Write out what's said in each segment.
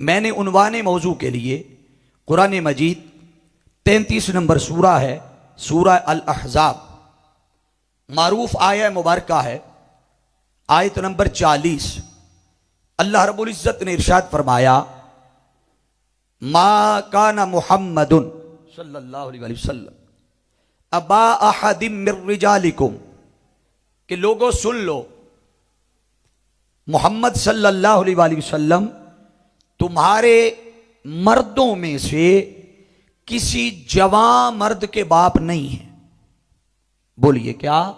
میں نے عنوان موضوع کے لیے قرآن مجید 33 نمبر سورہ ہے، سورہ الاحزاب، معروف آیہ مبارکہ ہے، آیت نمبر 40۔ اللہ رب العزت نے ارشاد فرمایا، ما کان محمد صلی اللہ علیہ وسلم ابا احد من رجالکم، کہ لوگوں سن لو، محمد صلی اللہ علیہ وسلم تمہارے مردوں میں سے کسی جوان مرد کے باپ نہیں ہیں۔ بولیے کیا؟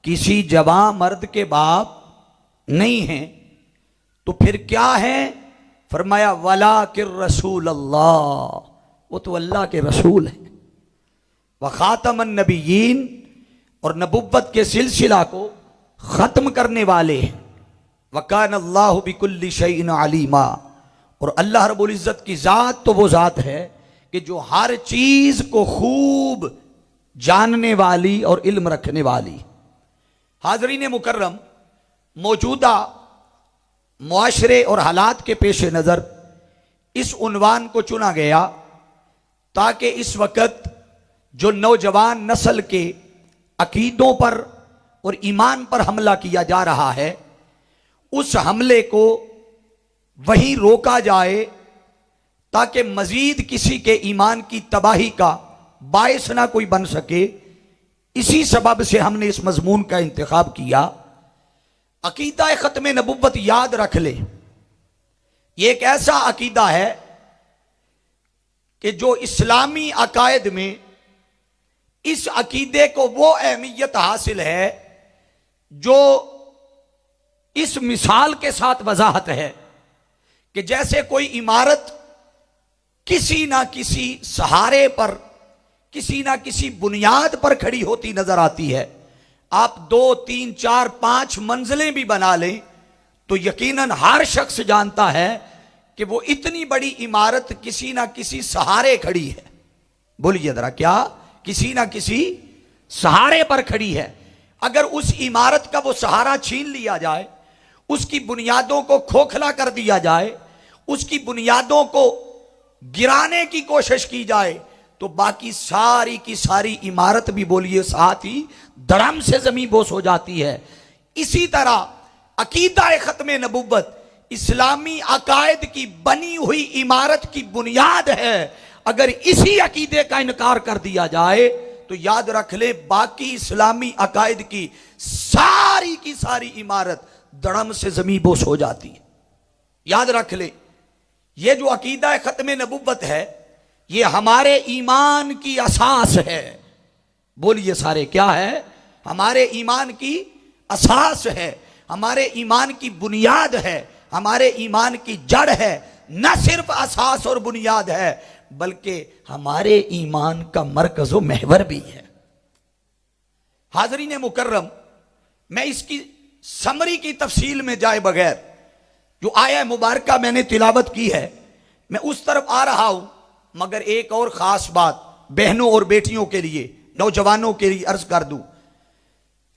کسی جوان مرد کے باپ نہیں ہیں، تو پھر کیا ہے؟ فرمایا وَلَٰكِن رسول اللہ، وہ تو اللہ کے رسول ہیں، وَخَاتَمَ النَّبِيِّينَ، اور نبوت کے سلسلہ کو ختم کرنے والے ہیں، وَكَانَ اللَّهُ بِكُلِّ شَيْءٍ عَلِيمًا، اور اللہ رب العزت کی ذات تو وہ ذات ہے کہ جو ہر چیز کو خوب جاننے والی اور علم رکھنے والی۔ حاضرین مکرم، موجودہ معاشرے اور حالات کے پیش نظر اس عنوان کو چنا گیا تاکہ اس وقت جو نوجوان نسل کے عقیدوں پر اور ایمان پر حملہ کیا جا رہا ہے، اس حملے کو وہیں روکا جائے تاکہ مزید کسی کے ایمان کی تباہی کا باعث نہ کوئی بن سکے۔ اسی سبب سے ہم نے اس مضمون کا انتخاب کیا۔ عقیدہ ختم نبوت یاد رکھ لے، یہ ایک ایسا عقیدہ ہے کہ جو اسلامی عقائد میں اس عقیدے کو وہ اہمیت حاصل ہے جو اس مثال کے ساتھ وضاحت ہے کہ جیسے کوئی عمارت کسی نہ کسی سہارے پر، کسی نہ کسی بنیاد پر کھڑی ہوتی نظر آتی ہے۔ آپ 2 3 4 5 منزلیں بھی بنا لیں تو یقیناً ہر شخص جانتا ہے کہ وہ اتنی بڑی عمارت کسی نہ کسی سہارے کھڑی ہے۔ بولیے ذرا، کیا کسی نہ کسی سہارے پر کھڑی ہے؟ اگر اس عمارت کا وہ سہارا چھین لیا جائے، اس کی بنیادوں کو کھوکھلا کر دیا جائے، اس کی بنیادوں کو گرانے کی کوشش کی جائے، تو باقی ساری کی ساری عمارت بھی بولیے ساتھ ہی دڑم سے زمین بوس ہو جاتی ہے۔ اسی طرح عقیدہ ختم نبوت اسلامی عقائد کی بنی ہوئی عمارت کی بنیاد ہے۔ اگر اسی عقیدے کا انکار کر دیا جائے تو یاد رکھ لے باقی اسلامی عقائد کی ساری عمارت دڑم سے زمین بوس ہو جاتی ہے۔ یاد رکھ لے، یہ جو عقیدہ ختم نبوت ہے یہ ہمارے ایمان کی اساس ہے۔ بولیے سارے، کیا ہے؟ ہمارے ایمان کی اساس ہے، ہمارے ایمان کی بنیاد ہے، ہمارے ایمان کی جڑ ہے۔ نہ صرف اساس اور بنیاد ہے بلکہ ہمارے ایمان کا مرکز و محور بھی ہے۔ حاضرین مکرم، میں اس کی سمری کی تفصیل میں جائے بغیر جو آیہ مبارکہ میں نے تلاوت کی ہے میں اس طرف آ رہا ہوں، مگر ایک اور خاص بات بہنوں اور بیٹیوں کے لیے، نوجوانوں کے لیے عرض کر دوں۔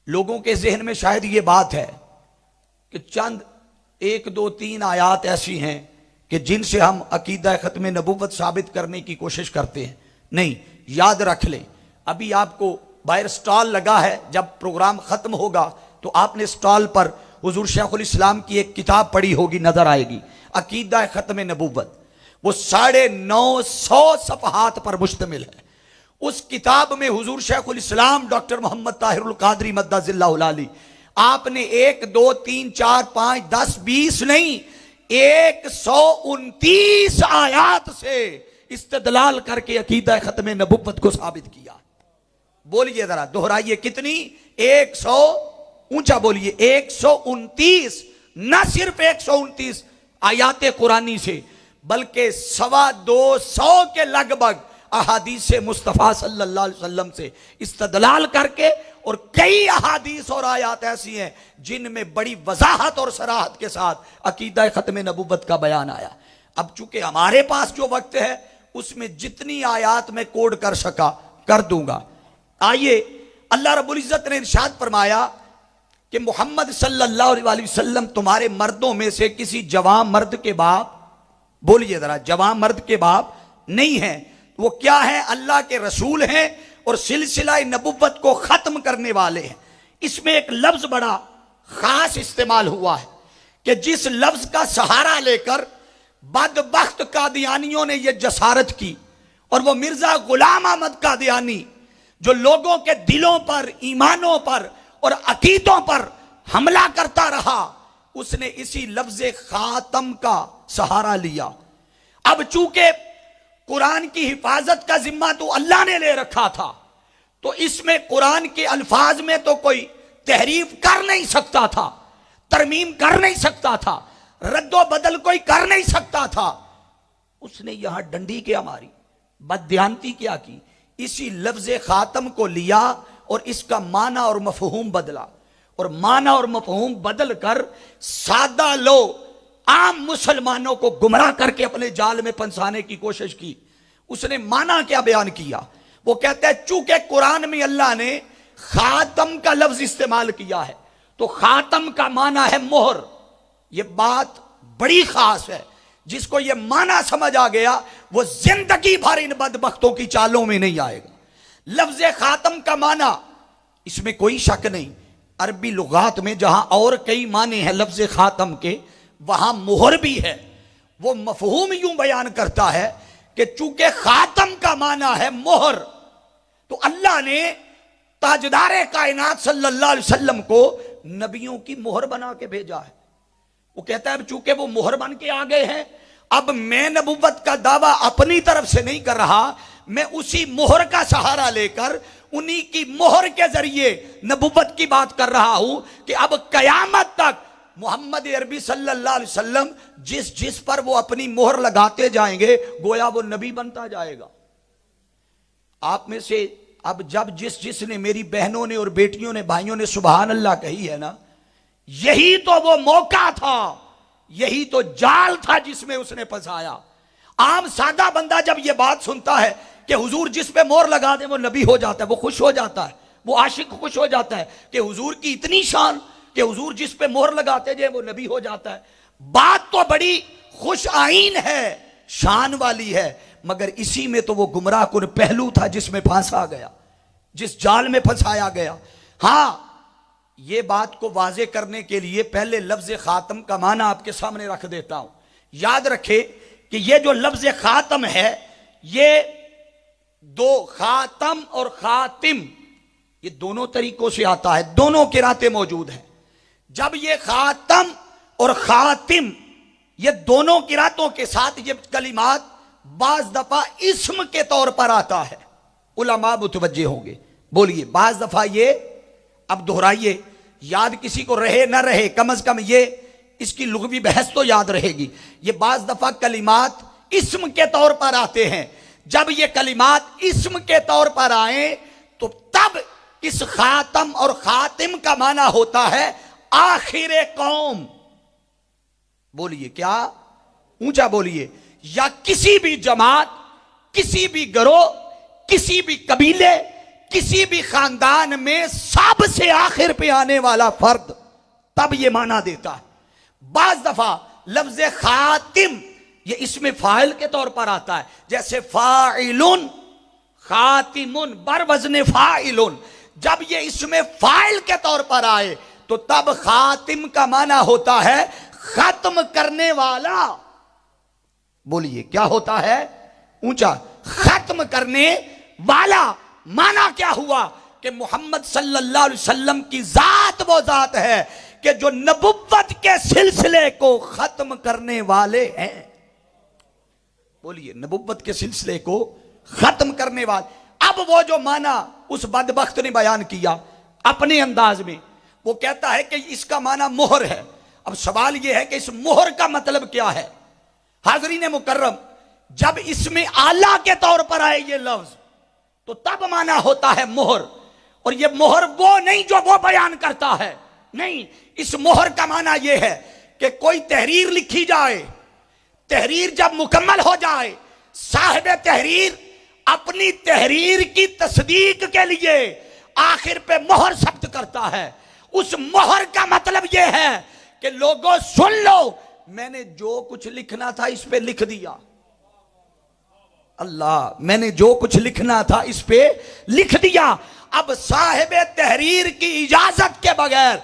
لوگوں کے ذہن میں شاید یہ بات ہے کہ چند 1 2 3 آیات ایسی ہیں کہ جن سے ہم عقیدہ ختم نبوت ثابت کرنے کی کوشش کرتے ہیں۔ نہیں، یاد رکھ لیں، ابھی آپ کو باہر سٹال لگا ہے، جب پروگرام ختم ہوگا تو آپ نے سٹال پر حضور شیخ الاسلام کی ایک کتاب پڑھی ہوگی، نظر آئے گی، عقیدہ ختم نبوت۔ وہ 950 صفحات پر مشتمل ہے۔ اس کتاب میں حضور شیخ الاسلام ڈاکٹر محمد طاہر القادری مدد اللہ العالی، آپ نے 1 2 3 4 5 10 20 نہیں، 129 آیات سے استدلال کر کے عقیدہ ختم نبوت کو ثابت کیا۔ بولیے ذرا، دہرائیے، کتنی؟ 100، اونچا بولیے، 129۔ نہ صرف 129 آیات قرآنی سے بلکہ 225 کے لگ بھگ احادیث مصطفیٰ صلی اللہ علیہ وسلم سے استدلال کر کے، اور کئی احادیث اور آیات ایسی ہیں جن میں بڑی وضاحت اور صراحت کے ساتھ عقیدہ ختم نبوت کا بیان آیا۔ اب چونکہ ہمارے پاس جو وقت ہے اس میں جتنی آیات میں کوڈ کر سکا کر دوں گا۔ آئیے، اللہ رب العزت نے ارشاد فرمایا کہ محمد صلی اللہ علیہ وسلم تمہارے مردوں میں سے کسی جوان مرد کے باپ بولیے ذرا، جوان مرد کے باپ نہیں ہیں، وہ کیا ہیں؟ اللہ کے رسول ہیں اور سلسلہ نبوت کو ختم کرنے والے ہیں۔ اس میں ایک لفظ بڑا خاص استعمال ہوا ہے کہ جس لفظ کا سہارا لے کر بدبخت قادیانیوں نے یہ جسارت کی، اور وہ مرزا غلام احمد قادیانی جو لوگوں کے دلوں پر، ایمانوں پر اور عقیدوں پر حملہ کرتا رہا، اس نے اسی لفظ خاتم کا سہارا لیا۔ اب چونکہ قرآن کی حفاظت کا ذمہ تو اللہ نے لے رکھا تھا، تو اس میں قرآن کے الفاظ میں تو کوئی تحریف کر نہیں سکتا تھا، ترمیم کر نہیں سکتا تھا، رد و بدل کوئی کر نہیں سکتا تھا۔ اس نے یہاں ڈنڈی کیا ماری، بددیانتی کیا کی، اسی لفظ خاتم کو لیا اور اس کا معنی اور مفہوم بدلا، اور معنی اور مفہوم بدل کر سادہ لوگ، عام مسلمانوں کو گمراہ کر کے اپنے جال میں پھنسانے کی کوشش کی۔ اس نے معنی کیا بیان کیا؟ وہ کہتا ہے چونکہ قرآن میں اللہ نے خاتم کا لفظ استعمال کیا ہے تو خاتم کا معنی ہے مہر۔ یہ بات بڑی خاص ہے، جس کو یہ معنی سمجھ آ گیا وہ زندگی بھر ان بدبختوں کی چالوں میں نہیں آئے گا۔ لفظ خاتم کا معنی، اس میں کوئی شک نہیں، عربی لغات میں جہاں اور کئی معنی ہیں لفظ خاتم کے، وہاں مہر بھی ہے۔ وہ مفہوم یوں بیان کرتا ہے کہ چونکہ خاتم کا معنی ہے مہر، تو اللہ نے تاجدار کائنات صلی اللہ علیہ وسلم کو نبیوں کی مہر بنا کے بھیجا ہے۔ وہ کہتا ہے چونکہ وہ مہر بن کے آ گئے ہیں، اب میں نبوت کا دعویٰ اپنی طرف سے نہیں کر رہا، میں اسی مہر کا سہارا لے کر انہی کی مہر کے ذریعے نبوت کی بات کر رہا ہوں کہ اب قیامت تک محمد عربی صلی اللہ علیہ وسلم جس پر وہ اپنی مہر لگاتے جائیں گے گویا وہ نبی بنتا جائے گا۔ آپ میں سے اب جب جس نے، میری بہنوں نے اور بیٹیوں نے، بھائیوں نے سبحان اللہ کہی ہے نا، یہی تو وہ موقع تھا، یہی تو جال تھا جس میں اس نے پھنسایا۔ عام سادہ بندہ جب یہ بات سنتا ہے کہ حضور جس پہ مہر لگا دے وہ نبی ہو جاتا ہے، وہ خوش ہو جاتا ہے، وہ عاشق خوش ہو جاتا ہے کہ حضور کی اتنی شان کہ حضور جس پہ مہر لگاتے جائے وہ نبی ہو جاتا ہے۔ بات تو بڑی خوش آئین ہے، شان والی ہے، مگر اسی میں تو وہ گمراہ کن پہلو تھا جس میں پھنسا گیا، جس جال میں پھنسایا گیا۔ ہاں، یہ بات کو واضح کرنے کے لیے پہلے لفظ خاتم کا معنی آپ کے سامنے رکھ دیتا ہوں۔ یاد رکھے کہ یہ جو لفظ خاتم ہے، یہ دو، خاتم اور خاتم، یہ دونوں طریقوں سے آتا ہے، دونوں قراتیں موجود ہیں۔ جب یہ خاتم اور خاتم، یہ دونوں قراتوں کے ساتھ یہ کلمات بعض دفعہ اسم کے طور پر آتا ہے، علماء متوجہ ہوں گے۔ بولیے، بعض دفعہ یہ، اب دہرائیے، یاد کسی کو رہے نہ رہے، کم از کم یہ اس کی لغوی بحث تو یاد رہے گی۔ یہ بعض دفعہ کلمات اسم کے طور پر آتے ہیں۔ جب یہ کلمات اسم کے طور پر آئیں تو تب اس خاتم اور خاتم کا معنی ہوتا ہے آخر قوم۔ بولیے، کیا؟ اونچا بولیے۔ یا کسی بھی جماعت، کسی بھی گروہ، کسی بھی قبیلے، کسی بھی خاندان میں سب سے آخر پہ آنے والا فرد، تب یہ معنی دیتا ہے۔ بعض دفعہ لفظ خاتم یہ اسم فاعل کے طور پر آتا ہے، جیسے فاعلن، خاتمن، بر وزن فاعلن۔ جب یہ اسم فاعل کے طور پر آئے تو تب خاتم کا معنی ہوتا ہے ختم کرنے والا۔ بولیے، کیا ہوتا ہے؟ اونچا، ختم کرنے والا۔ معنی کیا ہوا کہ محمد صلی اللہ علیہ وسلم کی ذات وہ ذات ہے کہ جو نبوت کے سلسلے کو ختم کرنے والے ہیں۔ بولیے، نبوت کے سلسلے کو ختم کرنے والے۔ اب وہ جو معنی اس بدبخت نے بیان کیا اپنے انداز میں، وہ کہتا ہے کہ اس کا معنی مہر ہے۔ اب سوال یہ ہے کہ اس مہر کا مطلب کیا ہے؟ حاضرین مکرم، جب اس میں آلہ کے طور پر آئے یہ لفظ تو تب معنی ہوتا ہے مہر، اور یہ مہر وہ نہیں جو وہ بیان کرتا ہے، نہیں، اس مہر کا معنی یہ ہے کہ کوئی تحریر لکھی جائے، تحریر جب مکمل ہو جائے، صاحب تحریر اپنی تحریر کی تصدیق کے لیے آخر پہ مہر ثبت کرتا ہے۔ اس مہر کا مطلب یہ ہے کہ لوگوں سن لو، میں نے جو کچھ لکھنا تھا اس پہ لکھ دیا. اللہ، میں نے جو کچھ لکھنا تھا اس پہ لکھ دیا. اب صاحب تحریر کی اجازت کے بغیر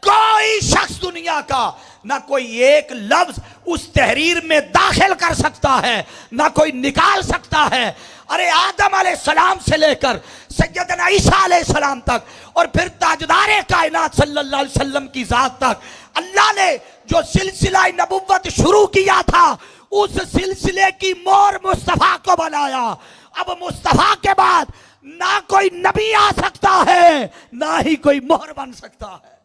کوئی شخص دنیا کا نہ کوئی ایک لفظ اس تحریر میں داخل کر سکتا ہے، نہ کوئی نکال سکتا ہے. ارے آدم علیہ السلام سے لے کر سیدنا عیسیٰ علیہ السلام تک اور پھر تاجدار کائنات صلی اللہ علیہ وسلم کی ذات تک اللہ نے جو سلسلہ نبوت شروع کیا تھا اس سلسلے کی مور مصطفیٰ کو بنایا. اب مصطفیٰ کے بعد نہ کوئی نبی آ سکتا ہے نہ ہی کوئی مہر بن سکتا ہے.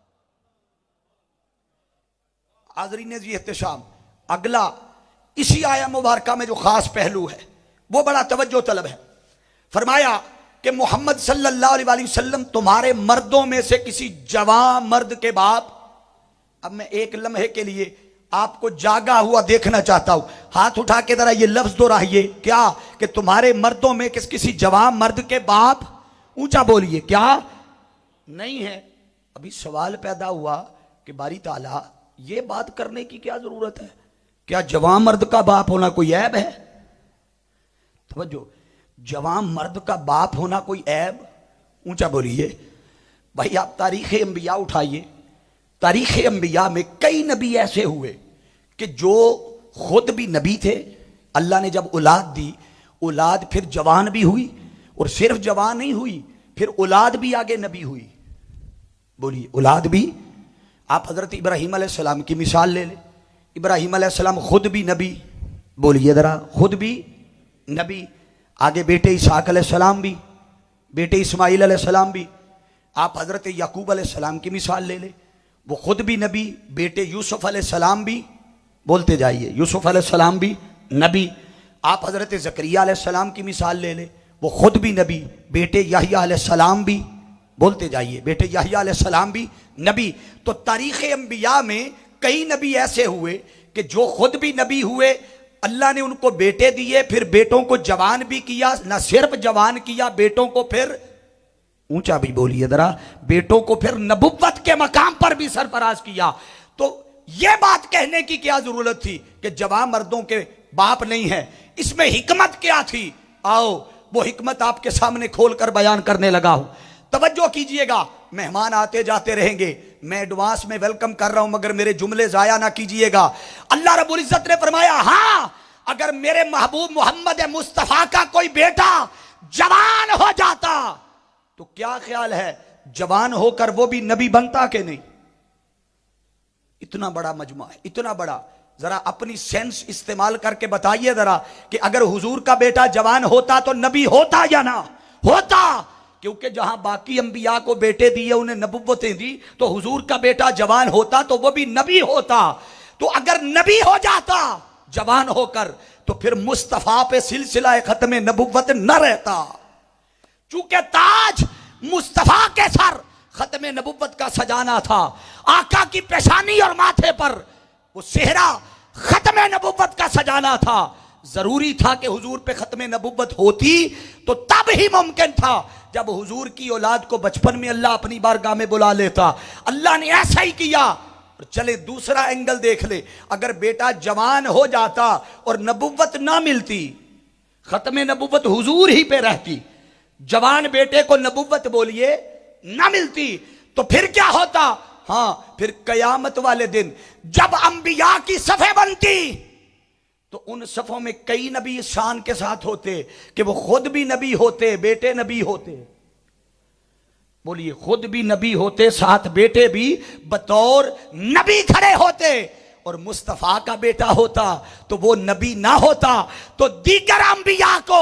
حاضرین جی احتشام، اگلا اسی آیہ مبارکہ میں جو خاص پہلو ہے وہ بڑا توجہ طلب ہے. فرمایا کہ محمد صلی اللہ علیہ وآلہ وسلم تمہارے مردوں میں سے کسی جوان مرد کے باپ. اب میں ایک لمحے کے لیے آپ کو جاگا ہوا دیکھنا چاہتا ہوں. ہاتھ اٹھا کے ذرا یہ لفظ دہرائیے، کیا کہ تمہارے مردوں میں کسی جوان مرد کے باپ. اونچا بولیے، کیا نہیں ہے؟ ابھی سوال پیدا ہوا کہ باری تعالیٰ یہ بات کرنے کی کیا ضرورت ہے؟ کیا جوان مرد کا باپ ہونا کوئی عیب ہے؟ توجہ، جوان مرد کا باپ ہونا کوئی عیب؟ اونچا بولیے. بھائی آپ تاریخ انبیاء اٹھائیے. تاریخ انبیاء میں کئی نبی ایسے ہوئے کہ جو خود بھی نبی تھے. اللہ نے جب اولاد دی، اولاد پھر جوان بھی ہوئی، اور صرف جوان نہیں ہوئی، پھر اولاد بھی آگے نبی ہوئی. بولیے، اولاد بھی. آپ حضرت ابراہیم علیہ السلام کی مثال لے لیں. ابراہیم علیہ السلام خود بھی نبی. بولیے ذرا، خود بھی نبی. آگے بیٹے اسحاق علیہ السلام بھی، بیٹے اسماعیل علیہ السلام بھی. آپ حضرت یعقوب علیہ السلام کی مثال لے لیں، وہ خود بھی نبی. بیٹے یوسف علیہ السلام بھی، بولتے جائیے، یوسف علیہ السلام بھی نبی. آپ حضرت زکریا علیہ السلام کی مثال لے لیں، وہ خود بھی نبی. بیٹے یحییٰ علیہ السلام بھی، بولتے جائیے، بیٹے یحییٰ علیہ السلام بھی نبی. تو تاریخ انبیاء میں کئی نبی ایسے ہوئے کہ جو خود بھی نبی ہوئے، اللہ نے ان کو بیٹے دیے، پھر بیٹوں کو جوان بھی کیا. نہ صرف جوان کیا، بیٹوں کو پھر، اونچا بھی بولیے ذرا، بیٹوں کو پھر نبوت کے مقام پر بھی سرفراز کیا. تو یہ بات کہنے کی کیا ضرورت تھی کہ جوان مردوں کے باپ نہیں ہے؟ اس میں حکمت کیا تھی؟ آؤ وہ حکمت آپ کے سامنے کھول کر بیان کرنے لگا ہوں. توجہ کیجئے گا. مہمان آتے جاتے رہیں گے، میں ایڈوانس میں ویلکم کر رہا ہوں، مگر میرے جملے ضائع نہ کیجئے گا. اللہ رب العزت نے فرمایا، ہاں اگر میرے محبوب محمد مصطفیٰ کا کوئی بیٹا جوان ہو جاتا تو کیا خیال ہے جوان ہو کر وہ بھی نبی بنتا کہ نہیں؟ اتنا بڑا مجمع ہے، اتنا بڑا. ذرا اپنی سینس استعمال کر کے بتائیے ذرا کہ اگر حضور کا بیٹا جوان ہوتا تو نبی ہوتا یا نہ ہوتا؟ کیونکہ جہاں باقی انبیاء کو بیٹے دیے، انہیں نبوتیں دی، تو حضور کا بیٹا جوان ہوتا تو وہ بھی نبی ہوتا. تو اگر نبی ہو جاتا جوان ہو کر تو پھر مصطفیٰ پہ سلسلہ ختم نبوت نہ رہتا. چونکہ تاج مصطفیٰ کے سر ختم نبوت کا سجانا تھا، آقا کی پیشانی اور ماتھے پر وہ صحرا ختم نبوت کا سجانا تھا. ضروری تھا کہ حضور پہ ختم نبوت ہوتی تو تب ہی ممکن تھا جب حضور کی اولاد کو بچپن میں اللہ اپنی بارگاہ میں بلا لیتا. اللہ نے ایسا ہی کیا. چلے دوسرا اینگل دیکھ لے، اگر بیٹا جوان ہو جاتا اور نبوت نہ ملتی، ختم نبوت حضور ہی پہ رہتی، جوان بیٹے کو نبوت بولیے نہ ملتی، تو پھر کیا ہوتا؟ ہاں پھر قیامت والے دن جب انبیاء کی صفیں بنتی تو ان صفوں میں کئی نبی اس شان کے ساتھ ہوتے کہ وہ خود بھی نبی ہوتے، بیٹے نبی ہوتے. بولیے، خود بھی نبی ہوتے، ساتھ بیٹے بھی بطور نبی کھڑے ہوتے. اور مصطفیٰ کا بیٹا ہوتا تو وہ نبی نہ ہوتا تو دیگر انبیاء کو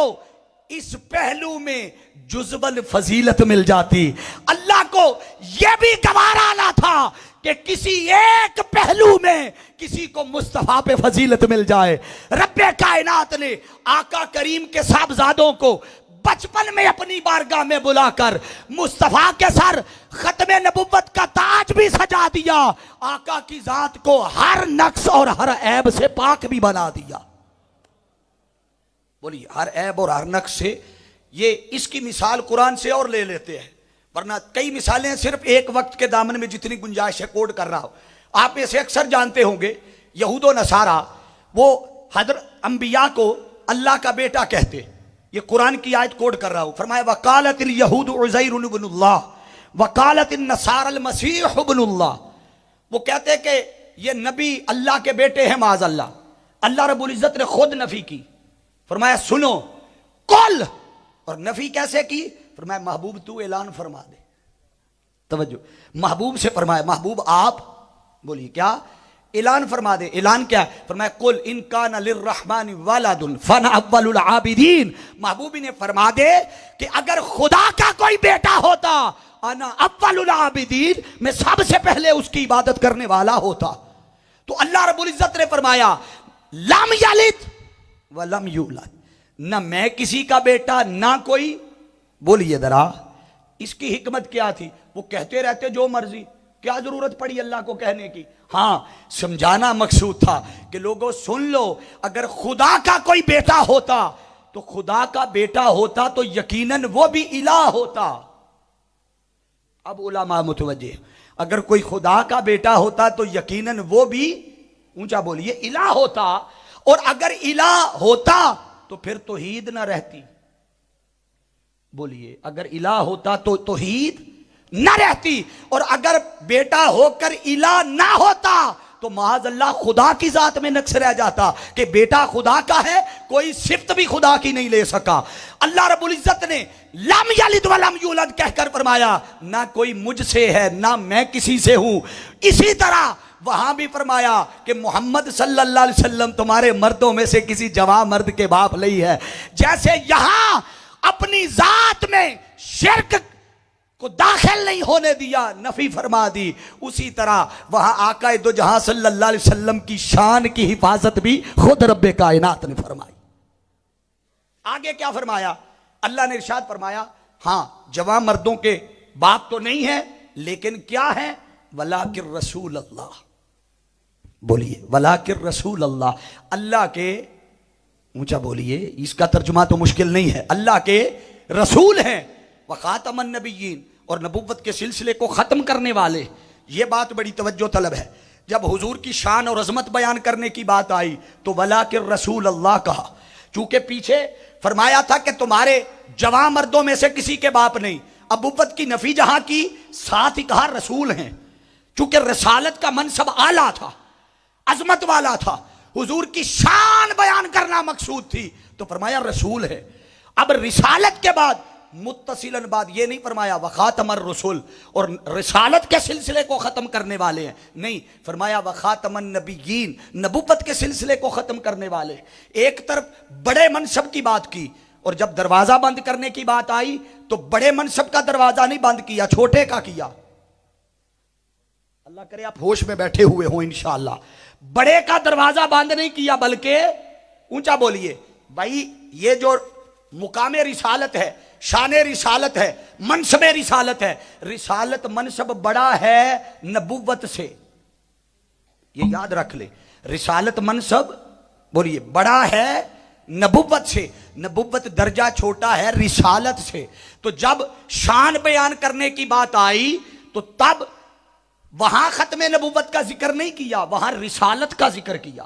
اس پہلو میں جزبل فضیلت مل جاتی. اللہ کو یہ بھی گوارا نہ تھا کہ کسی ایک پہلو میں کسی کو مصطفیٰ پہ فضیلت مل جائے. رب کائنات نے آقا کریم کے صاحبزادوں کو بچپن میں اپنی بارگاہ میں بلا کر مصطفیٰ کے سر ختم نبوت کا تاج بھی سجا دیا، آقا کی ذات کو ہر نقص اور ہر عیب سے پاک بھی بنا دیا. بولیے، ہر عیب اور ہر نقص سے. یہ اس کی مثال قرآن سے اور لے لیتے ہیں، ورنہ کئی مثالیں صرف ایک وقت کے دامن میں جتنی گنجائش ہے کوڈ کر رہا ہوں. آپ میں سے اکثر جانتے ہوں گے یہود و نصارہ وہ حضرت انبیاء کو اللہ کا بیٹا کہتے. یہ قرآن کی آیت کوٹ کر رہا ہوں. فرمایا وقالت الیہود عزیر ابن اللہ وقالت النصارى المسیح ابن اللہ. وہ کہتے کہ یہ نبی اللہ کے بیٹے ہیں معاذ اللہ. اللہ رب العزت نے خود نفی کی. فرمایا سنو قل. اور نفی کیسے کی؟ فرمایا محبوب تو اعلان فرما دے. توجہ, محبوب سے فرمایا محبوب آپ بولیے کیا اعلان فرما دے. اعلان کیا ہے؟ فرمایا قل ان کان للرحمن ولد فانا اول العابدین. محبوب نے فرما دے کہ اگر خدا کا کوئی بیٹا ہوتا انا اول العابدین, میں سب سے پہلے اس کی عبادت کرنے والا ہوتا. تو اللہ رب العزت نے فرمایا لم یلد ولم یولد, نہ میں کسی کا بیٹا نہ کوئی. بولیے ذرا اس کی حکمت کیا تھی؟ وہ کہتے رہتے جو مرضی, کیا ضرورت پڑی اللہ کو کہنے کی؟ ہاں سمجھانا مقصود تھا کہ لوگوں سن لو, اگر خدا کا کوئی بیٹا ہوتا تو خدا کا بیٹا ہوتا تو یقیناً وہ بھی الہ ہوتا. اب علماء متوجہ, اگر کوئی خدا کا بیٹا ہوتا تو یقیناً وہ بھی اونچا بولیے الہ ہوتا, اور اگر الہ ہوتا تو پھر توحید نہ رہتی. بولیے اگر الہ ہوتا تو توحید نہ رہتی, اور اگر بیٹا ہو کر الہ نہ ہوتا تو معاذ اللہ خدا کی ذات میں نقص رہ جاتا کہ بیٹا خدا کا ہے, کوئی صفت بھی خدا کی نہیں لے سکا. اللہ رب العزت نے لم یلد ولم یولد کہہ کر فرمایا نہ کوئی مجھ سے ہے نہ میں کسی سے ہوں. اسی طرح وہاں بھی فرمایا کہ محمد صلی اللہ علیہ وسلم تمہارے مردوں میں سے کسی جوان مرد کے باپ نہیں ہے. جیسے یہاں اپنی ذات میں شرک کو داخل نہیں ہونے دیا, نفی فرما دی, اسی طرح وہاں آقا دو جہاں صلی اللہ علیہ وسلم کی شان کی حفاظت بھی خود رب کائنات نے فرمائی. آگے کیا فرمایا؟ اللہ نے ارشاد فرمایا ہاں جوان مردوں کے باپ تو نہیں ہے لیکن کیا ہے؟ ولاکن رسول اللہ. بولیے ولاکن رسول اللہ, اللہ کے اونچا بولیے, اس کا ترجمہ تو مشکل نہیں ہے, اللہ کے رسول ہیں. وخاتم النبیین, اور نبوت کے سلسلے کو ختم کرنے والے. یہ بات بڑی توجہ طلب ہے. جب حضور کی شان اور عظمت بیان کرنے کی بات آئی تو ولاکن رسول اللہ کہا, چونکہ پیچھے فرمایا تھا کہ تمہارے جوان مردوں میں سے کسی کے باپ نہیں. ابوت کی نفی جہاں کی, ساتھ ہی کہا رسول ہیں, چونکہ رسالت کا منصب اعلیٰ تھا, عظمت والا تھا, حضور کی شان بیان کرنا مقصود تھی, تو فرمایا رسول ہے. اب رسالت کے بعد متصلاً بعد یہ نہیں فرمایا وخاتم الرسول اور رسالت کے سلسلے کو ختم کرنے والے ہیں, نہیں, فرمایا وخاتم النبیین, نبوت کے سلسلے کو ختم کرنے والے. ایک طرف بڑے منصب کی بات کی, اور جب دروازہ بند کرنے کی بات آئی تو بڑے منصب کا دروازہ نہیں بند کیا, چھوٹے کا کیا. اللہ کرے آپ ہوش میں بیٹھے ہوئے ہوں انشاءاللہ. بڑے کا دروازہ بند نہیں کیا بلکہ اونچا بولیے بھائی, یہ جو مقام رسالت ہے, شان رسالت ہے, منصب رسالت ہے, رسالت منصب بڑا ہے نبوت سے, یہ یاد رکھ لے. رسالت منصب بولیے بڑا ہے نبوت سے, نبوت درجہ چھوٹا ہے رسالت سے. تو جب شان بیان کرنے کی بات آئی تو تب وہاں ختم نبوت کا ذکر نہیں کیا, وہاں رسالت کا ذکر کیا.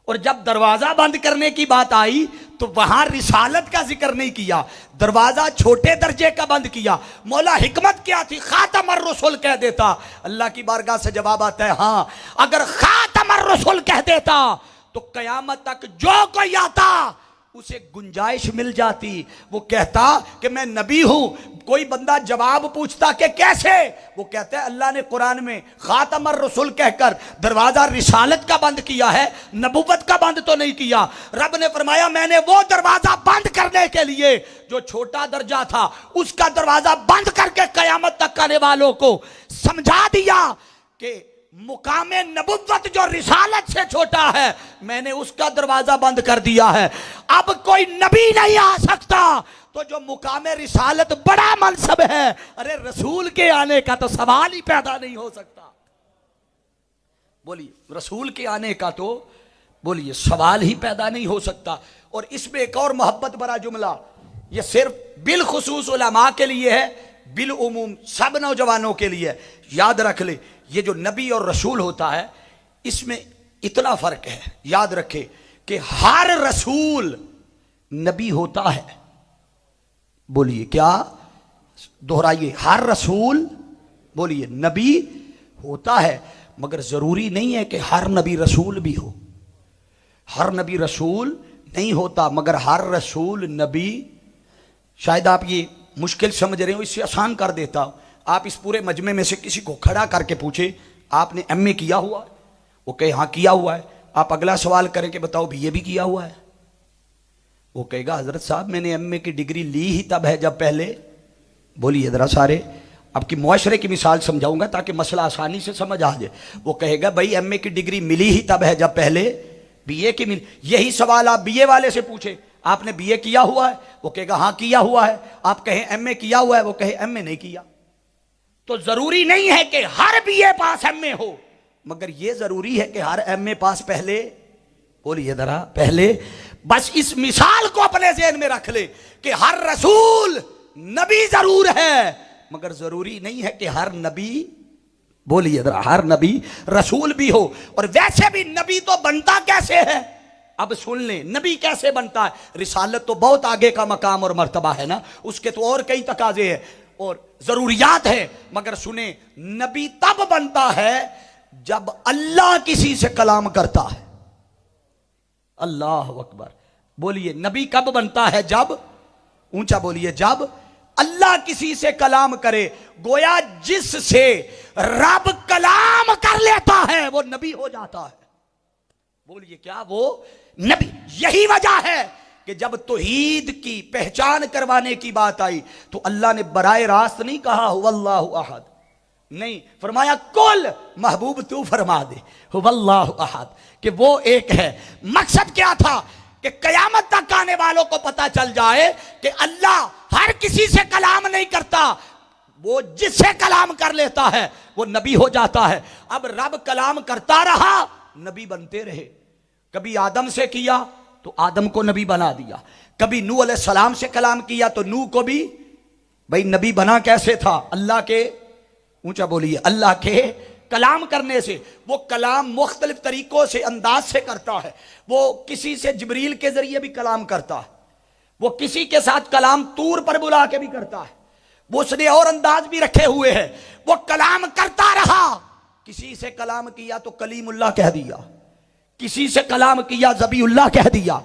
اور جب دروازہ بند کرنے کی بات آئی تو وہاں رسالت کا ذکر نہیں کیا, دروازہ چھوٹے درجے کا بند کیا. مولا حکمت کیا تھی؟ خاتم الرسول کہہ دیتا. اللہ کی بارگاہ سے جواب آتا ہے ہاں, اگر خاتم الرسول کہہ دیتا تو قیامت تک جو کوئی آتا اسے گنجائش مل جاتی, وہ کہتا کہ میں نبی ہوں. کوئی بندہ جواب پوچھتا کہ کیسے, وہ کہتا ہے اللہ نے قرآن میں خاتم الرسول کہہ کر دروازہ رسالت کا بند کیا ہے, نبوت کا بند تو نہیں کیا. رب نے فرمایا میں نے وہ دروازہ بند کرنے کے لیے جو چھوٹا درجہ تھا اس کا دروازہ بند کر کے قیامت تک آنے والوں کو سمجھا دیا کہ مقام نبوت جو رسالت سے چھوٹا ہے میں نے اس کا دروازہ بند کر دیا ہے. اب کوئی نبی نہیں آ سکتا, تو جو مقام رسالت بڑا منصب ہے, ارے رسول کے آنے کا تو سوال ہی پیدا نہیں ہو سکتا. بولیے رسول کے آنے کا تو بولیے سوال ہی پیدا نہیں ہو سکتا. اور اس میں ایک اور محبت بڑا جملہ, یہ صرف بالخصوص علماء کے لیے ہے, بالعموم سب نوجوانوں کے لیے. یاد رکھ لے, یہ جو نبی اور رسول ہوتا ہے اس میں اتنا فرق ہے. یاد رکھے کہ ہر رسول نبی ہوتا ہے. بولیے کیا؟ دہرائیے. ہر رسول بولیے نبی ہوتا ہے، مگر ضروری نہیں ہے کہ ہر نبی رسول بھی ہو. ہر نبی رسول نہیں ہوتا مگر ہر رسول نبی. شاید آپ یہ مشکل سمجھ رہے ہو، اس سے آسان کر دیتا ہوں. آپ اس پورے مجمع میں سے کسی کو کھڑا کر کے پوچھے آپ نے ایم اے کیا ہوا ہے؟ وہ کہے ہاں کیا ہوا ہے. آپ اگلا سوال کریں کہ بتاؤ بی اے بھی کیا ہوا ہے؟ وہ کہے گا حضرت صاحب میں نے ایم اے کی ڈگری لی ہی تب ہے جب پہلے. بولیے ذرا سارے. آپ کی معاشرے کی مثال سمجھاؤں گا تاکہ مسئلہ آسانی سے سمجھ آ جائے. وہ کہے گا بھائی ایم اے کی ڈگری ملی ہی تب ہے جب پہلے بی اے کی ملی. یہی سوال آپ بی اے والے سے پوچھے آپ نے بی اے کیا ہوا ہے؟ وہ کہے گا ہاں کیا ہوا ہے. آپ کہیں ایم اے کیا ہوا ہے؟ وہ کہے ایم اے نہیں کیا. تو ضروری نہیں ہے کہ ہر بی اے پاس ایم اے ہو، مگر یہ ضروری ہے کہ ہر ایم اے پاس پہلے. بولیے ذرا پہلے. بس اس مثال کو اپنے ذہن میں رکھ لے کہ ہر رسول نبی ضرور ہے مگر ضروری نہیں ہے کہ ہر نبی. بولیے ذرا ہر نبی رسول بھی ہو. اور ویسے بھی نبی تو بنتا کیسے ہے؟ اب سن لیں نبی کیسے بنتا ہے. رسالت تو بہت آگے کا مقام اور مرتبہ ہے نا، اس کے تو اور کئی تقاضے ہیں اور ضروریات ہیں. مگر سنیں نبی تب بنتا ہے جب اللہ کسی سے کلام کرتا ہے. اللہ اکبر. بولیے نبی کب بنتا ہے؟ جب، اونچا بولیے، جب اللہ کسی سے کلام کرے. گویا جس سے رب کلام کر لیتا ہے وہ نبی ہو جاتا ہے. بولیے کیا؟ وہ نبی. یہی وجہ ہے کہ جب توحید کی پہچان کروانے کی بات آئی تو اللہ نے براہ راست نہیں کہا هو اللہ احد، نہیں فرمایا کل محبوب تو فرما دے هو اللہ احد، کہ وہ ایک ہے. مقصد کیا تھا؟ کہ قیامت تک آنے والوں کو پتا چل جائے کہ اللہ ہر کسی سے کلام نہیں کرتا، وہ جس سے کلام کر لیتا ہے وہ نبی ہو جاتا ہے. اب رب کلام کرتا رہا، نبی بنتے رہے. کبھی آدم سے کیا تو آدم کو نبی بنا دیا، کبھی نوح علیہ السلام سے کلام کیا تو نوح کو بھی. بھئی نبی بنا کیسے تھا؟ اللہ کے، اونچا بولیے، اللہ کے کلام کرنے سے. وہ کلام مختلف طریقوں سے، انداز سے کرتا ہے. وہ کسی سے جبریل کے ذریعے بھی کلام کرتا ہے، وہ کسی کے ساتھ کلام طور پر بلا کے بھی کرتا ہے. وہ اس نے اور انداز بھی رکھے ہوئے ہیں. وہ کلام کرتا رہا. کسی سے کلام کیا تو کلیم اللہ کہہ دیا، کسی سے کلام کیا ذبی اللہ کہہ دیا.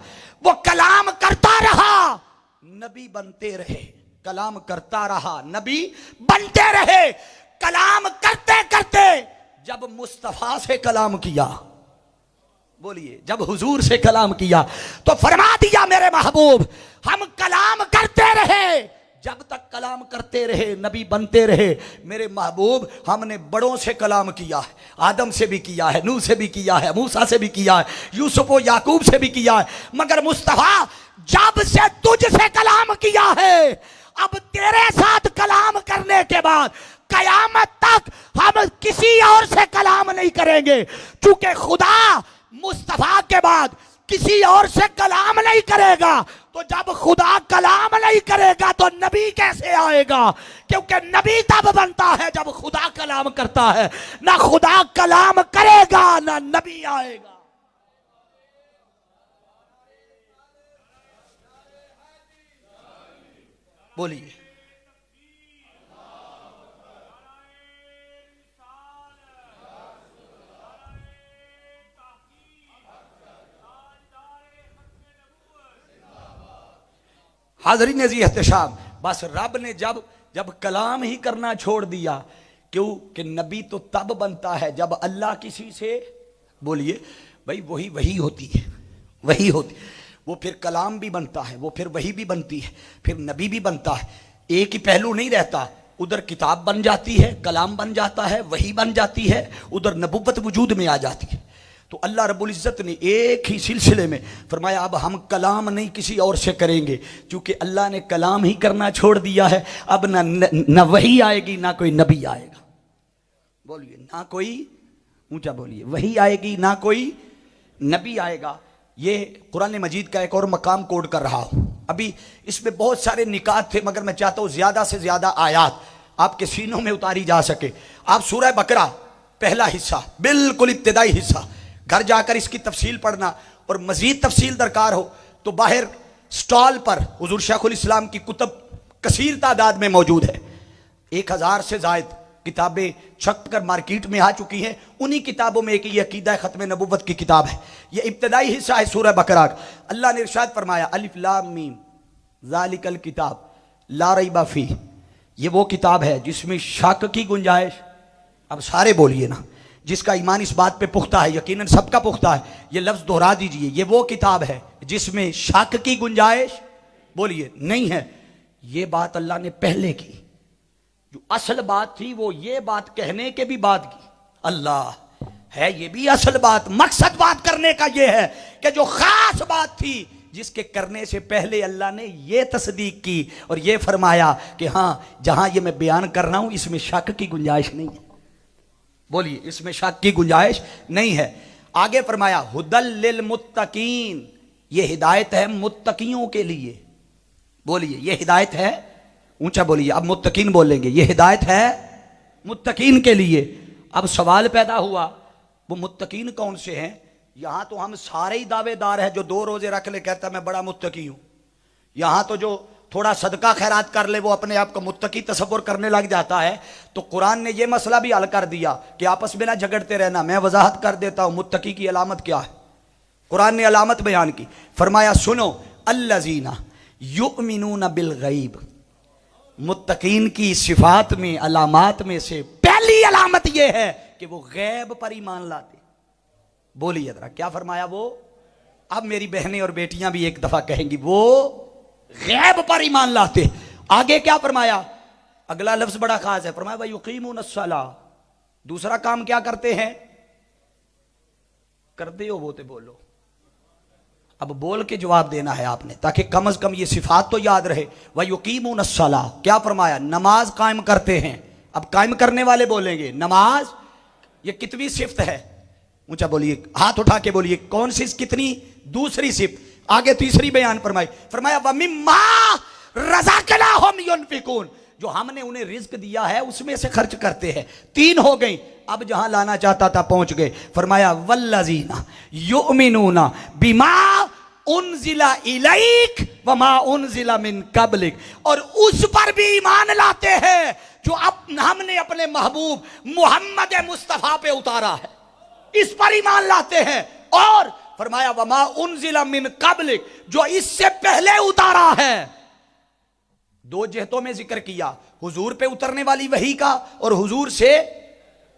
وہ کلام کرتا رہا، نبی بنتے رہے. کلام کرتا رہا، نبی بنتے رہے. کلام کرتے کرتے جب مصطفیٰ سے کلام کیا، بولیے جب حضور سے کلام کیا تو فرما دیا میرے محبوب ہم کلام کرتے رہے. جب تک کلام کرتے رہے نبی بنتے رہے. میرے محبوب ہم نے بڑوں سے کلام کیا ہے، آدم سے بھی کیا ہے، نوح سے بھی کیا ہے، موسیٰ سے بھی کیا ہے، یوسف و یعقوب سے بھی کیا ہے. مگر مصطفیٰ جب سے تجھ سے کلام کیا ہے، اب تیرے ساتھ کلام کرنے کے بعد قیامت تک ہم کسی اور سے کلام نہیں کریں گے. چونکہ خدا مصطفیٰ کے بعد کسی اور سے کلام نہیں کرے گا، تو جب خدا کلام نہیں کرے گا تو نبی کیسے آئے گا؟ کیونکہ نبی تب بنتا ہے جب خدا کلام کرتا ہے. نہ خدا کلام کرے گا نہ نبی آئے گا. بولیے حاضرین عزیز احتشام. بس رب نے جب کلام ہی کرنا چھوڑ دیا، کیوں کہ نبی تو تب بنتا ہے جب اللہ کسی سے، بولیے بھائی وہی ہوتی ہے، وہی ہوتی. وہ پھر کلام بھی بنتا ہے، وہ پھر وہی بھی بنتی ہے، پھر نبی بھی بنتا ہے. ایک ہی پہلو نہیں رہتا. ادھر کتاب بن جاتی ہے، کلام بن جاتا ہے، وہی بن جاتی ہے، ادھر نبوت وجود میں آ جاتی ہے. تو اللہ رب العزت نے ایک ہی سلسلے میں فرمایا اب ہم کلام نہیں کسی اور سے کریں گے، چونکہ اللہ نے کلام ہی کرنا چھوڑ دیا ہے. اب نہ وہی آئے گی نہ کوئی نبی آئے گا. بولیے نہ کوئی، اونچا بولیے، وہی آئے گی نہ کوئی نبی آئے گا. یہ قرآن مجید کا ایک اور مقام کوڈ کر رہا ہوں. ابھی اس میں بہت سارے نکات تھے مگر میں چاہتا ہوں زیادہ سے زیادہ آیات آپ کے سینوں میں اتاری جا سکے. آپ سورہ بقرہ پہلا حصہ، بالکل ابتدائی حصہ گھر جا کر اس کی تفصیل پڑھنا اور مزید تفصیل درکار ہو تو باہر سٹال پر حضور شیخ الاسلام کی کتب کثیر تعداد میں موجود ہے. 1000 سے زائد کتابیں چھپ کر مارکیٹ میں آ چکی ہیں. انہی کتابوں میں ایک یہ عقیدہ ختم نبوت کی کتاب ہے. یہ ابتدائی حصہ ہے سورہ بقرہ. اللہ نے ارشاد فرمایا الف لام میم ذالک الکتاب لا ریب فیہ. یہ وہ کتاب ہے جس میں شک کی گنجائش، اب سارے بولیے نا، جس کا ایمان اس بات پہ پختہ ہے، یقیناً سب کا پختہ ہے، یہ لفظ دہرا دیجئے، یہ وہ کتاب ہے جس میں شک کی گنجائش بولیے نہیں ہے. یہ بات اللہ نے پہلے کی. جو اصل بات تھی وہ یہ بات کہنے کے بھی بعد کی. اللہ ہے یہ بھی اصل بات. مقصد بات کرنے کا یہ ہے کہ جو خاص بات تھی جس کے کرنے سے پہلے اللہ نے یہ تصدیق کی اور یہ فرمایا کہ ہاں جہاں یہ میں بیان کر رہا ہوں اس میں شک کی گنجائش نہیں ہے. بولیے اس میں شک کی گنجائش نہیں ہے. آگے فرمایا ہدی للمتقین. یہ ہدایت ہے متقیوں کے لیے. بولیے یہ ہدایت ہے، اونچا بولیے، اب متقین بولیں گے، یہ ہدایت ہے متقین کے لیے. اب سوال پیدا ہوا وہ متقین کون سے ہیں؟ یہاں تو ہم سارے ہی دعوے دار ہیں. جو 2 روزے رکھ لے کہتا میں بڑا متقی ہوں. یہاں تو جو تھوڑا صدقہ خیرات کر لے وہ اپنے آپ کو متقی تصور کرنے لگ جاتا ہے. تو قرآن نے یہ مسئلہ بھی حل کر دیا کہ آپس میں نہ جھگڑتے رہنا. میں وضاحت کر دیتا ہوں متقی کی علامت کیا ہے. قرآن نے علامت بیان کی. فرمایا سنو الذین یؤمنون بالغیب. متقین کی صفات میں علامات میں سے پہلی علامت یہ ہے کہ وہ غیب پر ایمان لاتے. بولیے ذرا کیا فرمایا وہ؟ اب میری بہنیں اور بیٹیاں بھی ایک دفعہ کہیں گی وہ غیب پر ایمان لاتے. آگے کیا فرمایا؟ اگلا لفظ بڑا خاص ہے. فرمایا وَيُقِيمُونَ الصَّلَاةَ. دوسرا کام کیا کرتے ہیں؟ کرتے ہو وہ تے بولو. اب بول کے جواب دینا ہے آپ نے تاکہ کم از کم یہ صفات تو یاد رہے. وَيُقِيمُونَ الصَّلَاةَ. کیا فرمایا؟ نماز قائم کرتے ہیں. اب قائم کرنے والے بولیں گے نماز. یہ کتنی صفت ہے؟ اونچا بولیے، ہاتھ اٹھا کے بولیے کون سی کتنی؟ دوسری صفت. آگے تیسری بیان فرمائی. فرمایا وَمِمَّا رَزَقْنَاهُمْ يُنْفِقُونَ. جو ہم نے انہیں رزق دیا ہے اس میں سے خرچ کرتے ہیں. 3 ہو گئی. اب جہاں لانا چاہتا تھا پہنچ گئے. فرمایا وَالَّذِينَ يُؤْمِنُونَ بِمَا انزل الیک وما انزل من قبلک. اور اس پر بھی ایمان لاتے ہیں جو ہم نے اپنے محبوب محمد مصطفیٰ پہ اتارا ہے. اس پر ایمان لاتے ہیں. اور فرمایا وما انزل من قبلک. جو اس سے پہلے اتارا ہے. 2 جہتوں میں ذکر کیا، حضور پہ اترنے والی وحی کا اور حضور سے،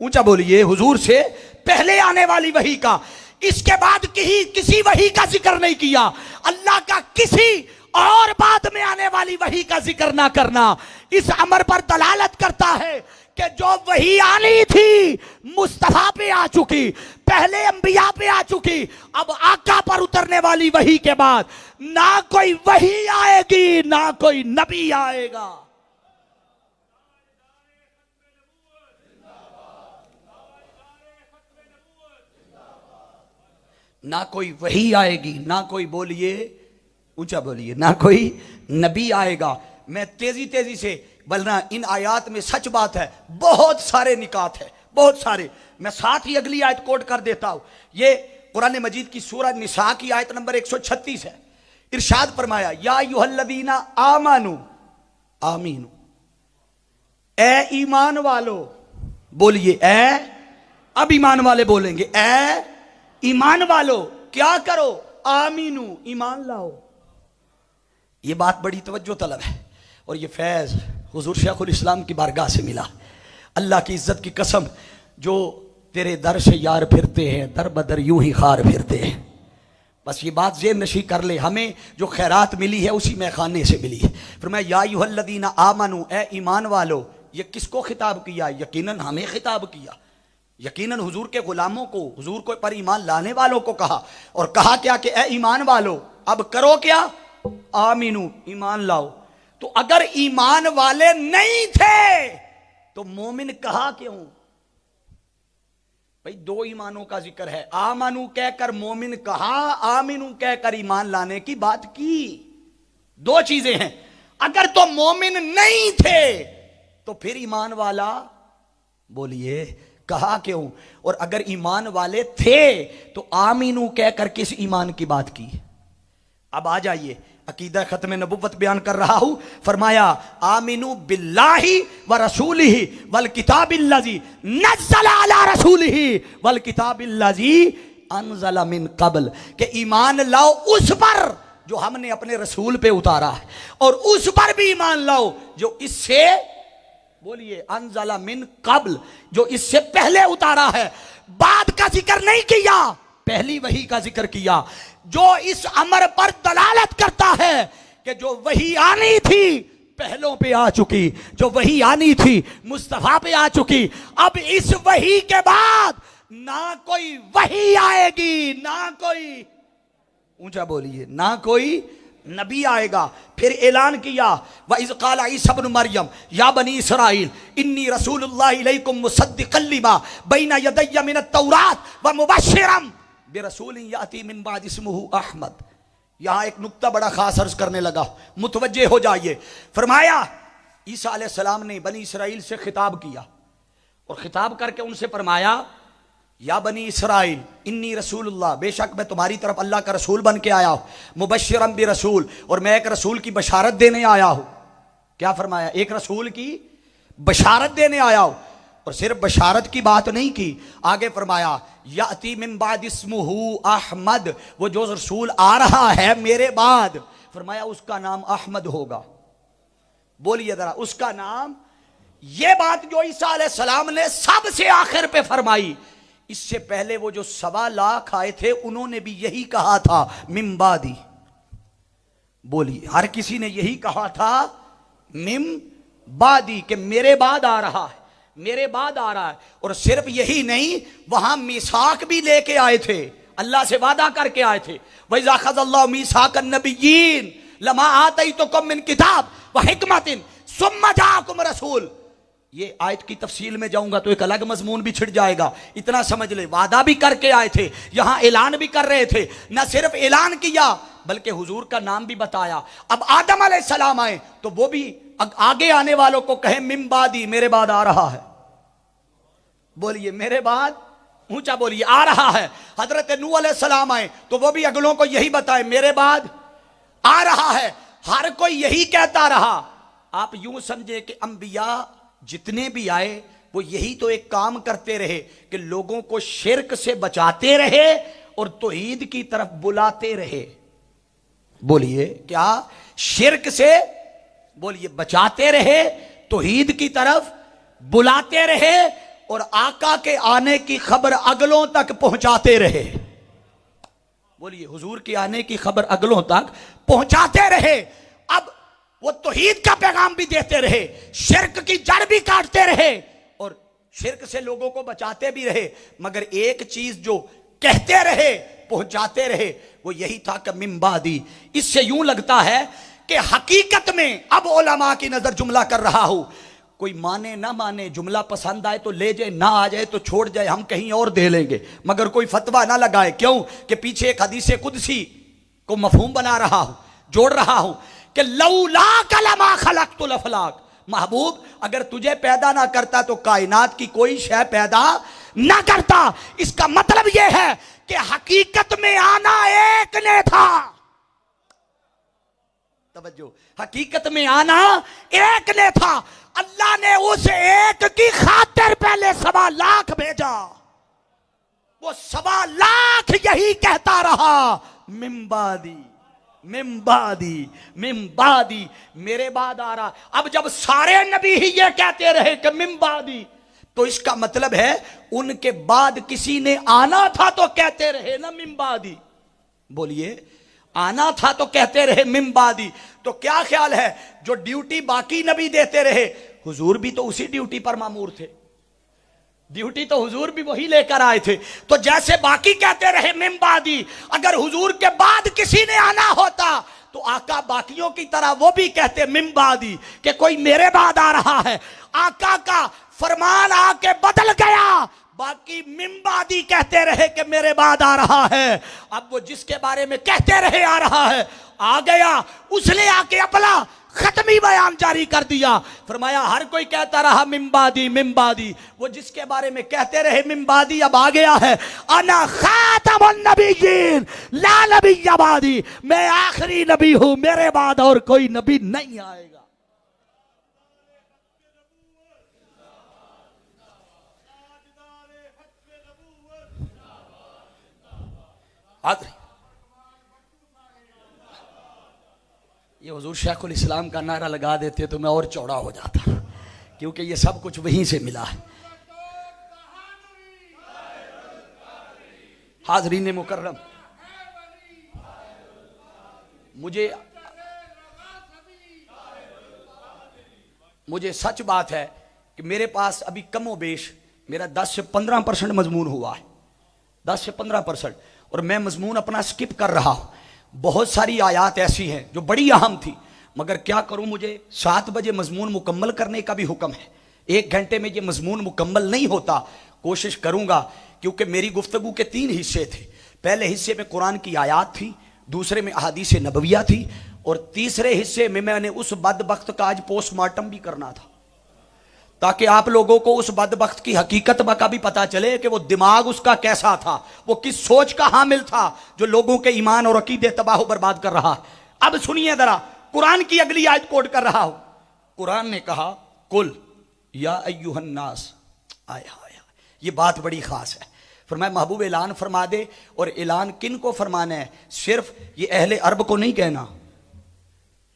اونچا بولیے، حضور سے پہلے آنے والی وحی کا. اس کے بعد کسی وحی کا ذکر نہیں کیا. اللہ کا کسی اور بعد میں آنے والی وحی کا ذکر نہ کرنا اس امر پر دلالت کرتا ہے کہ جو وحی آنی تھی مصطفیٰ پہ آ چکی، پہلے انبیاء پہ آ چکی. اب آقا پر اترنے والی وحی کے بعد نہ کوئی وحی آئے گی نہ کوئی نبی آئے گا. نہ کوئی وحی آئے گی نہ کوئی، بولیے اونچا بولیے، نہ کوئی نبی آئے گا. میں تیزی سے بلنا ان آیات میں سچ بات ہے بہت سارے نکات ہیں، بہت سارے. میں ساتھ ہی اگلی آیت کوٹ کر دیتا ہوں. یہ قرآن مجید کی سورہ نساء کی آیت نمبر 136 ہے. ارشاد فرمایا یا ایھا الذین آمنوا آمینو. اے ایمان والو. بولیے اے، اب ایمان والے بولیں گے اے ایمان والو کیا کرو؟ آمینو، ایمان لاؤ. یہ بات بڑی توجہ طلب ہے اور یہ فیض حضور شیخ الاسلام کی بارگاہ سے ملا. اللہ کی عزت کی قسم، جو تیرے در سے یار پھرتے ہیں در بدر یوں ہی خار پھرتے ہیں. بس یہ بات ذہن نشی کر لے. ہمیں جو خیرات ملی ہے اسی میخانے سے ملی ہے. فرمایا یا ایھا الذین آمنوا، اے ایمان والو. یہ کس کو خطاب کیا؟ یقیناً ہمیں خطاب کیا. یقیناً حضور کے غلاموں کو، حضور کو پر ایمان لانے والوں کو کہا. اور کہا کیا کہ اے ایمان والو اب کرو کیا؟ آمینو، ایمان لاؤ. تو اگر ایمان والے نہیں تھے تو مومن کہا کیوں؟ بھئی 2 ایمانوں کا ذکر ہے. آمنو کہہ کر مومن کہا، آمینو کہہ کر ایمان لانے کی بات کی. 2 چیزیں ہیں. اگر تو مومن نہیں تھے تو پھر ایمان والا، بولیے کہا کیوں؟ اور اگر ایمان والے تھے تو آمینو کہہ کر کس ایمان کی بات کی؟ اب آ جائیے، عقیدہ ختم نبوت بیان کر رہا ہوں. فرمایا آمینو باللہ ورسولہ والکتاب الذی نزل علی رسولہ والکتاب الذی انزل من قبل، کہ ایمان لاؤ اس پر جو ہم نے اپنے رسول پہ اتارا ہے، اور اس پر بھی ایمان لاؤ جو اس سے، بولیے، انزل من قبل، جو اس سے پہلے اتارا ہے. بعد کا ذکر نہیں کیا، پہلی وحی کا ذکر کیا، جو اس امر پر دلالت کرتا ہے کہ جو وحی آنی تھی پہلوں پہ آ چکی، جو وحی آنی تھی مصطفیٰ پہ آ چکی. اب اس وحی کے بعد نہ کوئی وحی آئے گی، نہ کوئی، اونچا بولیے، نہ کوئی نبی آئے گا. پھر اعلان کیا وَإِذْ قَالَ عِيسَىٰ ابْنُ مَرْيَمَ يَا بَنِي إِسْرَائِيلَ إِنِّي رَسُولُ اللَّهِ إِلَيْكُمْ مُصَدِّقًا لِمَا بَيْنَ يَدَيَّ مِنَ التَّوْرَاةِ وَمُبَشِّرًا بِرَسُولٍ يَأْتِي مِن بَعْدِي اسْمُهُ أَحْمَدُ. یہاں ایک نکتہ بڑا خاص عرض کرنے لگا، متوجہ ہو جائیے. فرمایا عیسیٰ علیہ السلام نے بنی اسرائیل سے خطاب کیا، اور خطاب کر کے ان سے فرمایا یا بنی اسرائیل انی رسول اللہ، بے شک میں تمہاری طرف اللہ کا رسول بن کے آیا ہوں، مبشرم برسول، اور میں ایک رسول کی بشارت دینے آیا ہوں. کیا فرمایا؟ ایک رسول کی بشارت دینے آیا ہوں. اور صرف بشارت کی بات نہیں کی، آگے فرمایا یاتی من بعد اسمہ احمد، وہ جو رسول آ رہا ہے میرے بعد، فرمایا اس کا نام احمد ہوگا. بولیے ذرا، اس کا نام. یہ بات جو عیسیٰ علیہ السلام نے سب سے آخر پہ فرمائی، اس سے پہلے وہ جو 1.25 لاکھ آئے تھے انہوں نے بھی یہی کہا تھا من بعدی. بولیے، ہر کسی نے یہی کہا تھا من بعدی، کہ میرے بعد آ رہا ہے، میرے بعد آ رہا ہے. اور صرف یہی نہیں، وہاں میثاق بھی لے کے آئے تھے، اللہ سے وعدہ کر کے آئے تھے. وَإِذَا أَخَذَ اللَّهُ مِيثَاقَ النَّبِيِّينَ لَمَا آتَيْتُكُم مِّن كِتَابٍ وَحِكْمَةٍ ثُمَّ جَاءَكُمْ رَسُولٌ. یہ آیت کی تفصیل میں جاؤں گا تو ایک الگ مضمون بھی چھڑ جائے گا. اتنا سمجھ لے، وعدہ بھی کر کے آئے تھے، یہاں اعلان بھی کر رہے تھے. نہ صرف اعلان کیا بلکہ حضور کا نام بھی بتایا. اب آدم علیہ السلام آئے تو وہ بھی آگے آنے والوں کو کہیں من بعدی، میرے بعد آ رہا ہے. بولیے میرے بعد، اونچا بولیے، آ رہا ہے. حضرت نوح علیہ السلام آئے تو وہ بھی اگلوں کو یہی بتائے میرے بعد آ رہا ہے. ہر کوئی یہی کہتا رہا. آپ یوں سمجھے کہ انبیاء جتنے بھی آئے وہ یہی تو ایک کام کرتے رہے کہ لوگوں کو شرک سے بچاتے رہے اور توحید کی طرف بلاتے رہے. بولیے کیا؟ شرک سے، بولیے، بچاتے رہے، توحید کی طرف بلاتے رہے، اور آقا کے آنے کی خبر اگلوں تک پہنچاتے رہے. بولیے، حضور کے آنے کی خبر اگلوں تک پہنچاتے رہے. اب وہ توحید کا پیغام بھی دیتے رہے، شرک کی جڑ بھی کاٹتے رہے، اور شرک سے لوگوں کو بچاتے بھی رہے. مگر ایک چیز جو کہتے رہے، پہنچاتے رہے، وہ یہی تھا کہ من بعدی. اس سے یوں لگتا ہے کہ حقیقت میں، اب علماء کی نظر جملہ کر رہا ہوں، کوئی مانے نہ مانے، جملہ پسند آئے تو لے جائے، نہ آ جائے تو چھوڑ جائے، ہم کہیں اور دے لیں گے، مگر کوئی فتویٰ نہ لگائے. کیوں کہ پیچھے ایک حدیث قدسی کو مفہوم بنا رہا ہوں، جوڑ رہا ہوں کہ لولاک لما خلقت الافلاک. محبوب، اگر تجھے پیدا نہ کرتا تو کائنات کی کوئی شے پیدا نہ کرتا. اس کا مطلب یہ ہے کہ حقیقت میں آنا ایک نے تھا. توجہ، حقیقت میں آنا ایک نے تھا. اللہ نے اس ایک کی خاطر پہلے 1.25 لاکھ بھیجا. وہ 1.25 لاکھ یہی کہتا رہا من بعدی، من بعدی، من بعدی، میرے بعد آ رہا. اب جب سارے نبی ہی یہ کہتے رہے کہ من بعدی، تو اس کا مطلب ہے ان کے بعد کسی نے آنا تھا تو کہتے رہے نا من بعدی. بولیے، آنا تھا تو کہتے رہے من بعدی. تو کیا خیال ہے جو ڈیوٹی باقی نبی دیتے رہے، حضور بھی تو اسی ڈیوٹی پر مامور تھے. ڈیوٹی تو حضور بھی وہی لے کر آئے تھے. تو جیسے باقی کہتے رہے من بعدی، اگر حضور کے بعد کسی نے آنا ہوتا تو آقا باقیوں کی طرح وہ بھی کہتے من بعدی کہ کوئی میرے بعد آ رہا ہے. آقا کا فرمان آ کے بدل گیا، باقی من بعدی کہتے رہے کہ میرے بعد آ رہا ہے. اب وہ جس کے بارے میں کہتے رہے آ رہا ہے، آ گیا، اس نے آ کے اپنا ختمی بیان جاری کر دیا. فرمایا ہر کوئی کہتا رہا ممبادی ممبادی، وہ جس کے بارے میں کہتے رہے ممبادی اب آ گیا ہے. انا خاتم النبیین لا نبی بعدی، میں آخری نبی ہوں، میرے بعد اور کوئی نبی نہیں آئے گا. یہ حضور شیخ الاسلام کا نعرہ لگا دیتے تو میں اور چوڑا ہو جاتا، کیونکہ یہ سب کچھ وہیں سے ملا ہے. حاضرین مکرم، مجھے سچ بات ہے کہ میرے پاس ابھی کم و بیش میرا 10 سے 15% مضمون ہوا ہے، 10 سے 15%، اور میں مضمون اپنا سکپ کر رہا ہوں. بہت ساری آیات ایسی ہیں جو بڑی اہم تھی، مگر کیا کروں، مجھے 7 بجے مضمون مکمل کرنے کا بھی حکم ہے. 1 گھنٹے میں یہ مضمون مکمل نہیں ہوتا. کوشش کروں گا، کیونکہ میری گفتگو کے 3 حصے تھے. پہلے حصے میں قرآن کی آیات تھی، دوسرے میں احادیث نبویہ تھی، اور تیسرے حصے میں میں نے اس بدبخت کا آج پوسٹ مارٹم بھی کرنا تھا، تاکہ آپ لوگوں کو اس بدبخت کی حقیقت کا بھی پتا چلے کہ وہ دماغ اس کا کیسا تھا، وہ کس سوچ کا حامل تھا جو لوگوں کے ایمان اور عقیدے تباہ و برباد کر رہا. اب سنیے ذرا، قرآن کی اگلی آیت کوٹ کر رہا ہوں. قرآن نے کہا قل یا ایھا الناس، آیا یہ بات بڑی خاص ہے. فرمایا محبوب اعلان فرما دے، اور اعلان کن کو فرمانا ہے؟ صرف یہ اہل عرب کو نہیں کہنا،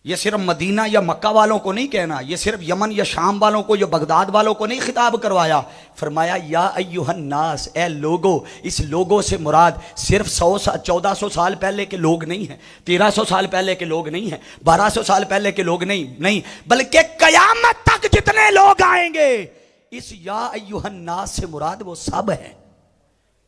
یہ صرف مدینہ یا مکہ والوں کو نہیں کہنا، یہ صرف یمن یا شام والوں کو یا بغداد والوں کو نہیں خطاب کروایا. فرمایا یا ایھا الناس، اے لوگو. اس لوگوں سے مراد صرف 1400 سال پہلے کے لوگ نہیں ہیں، 1300 سال پہلے کے لوگ نہیں ہیں، 1200 سال پہلے کے لوگ نہیں، بلکہ قیامت تک جتنے لوگ آئیں گے، اس یا ایھا الناس سے مراد وہ سب ہیں.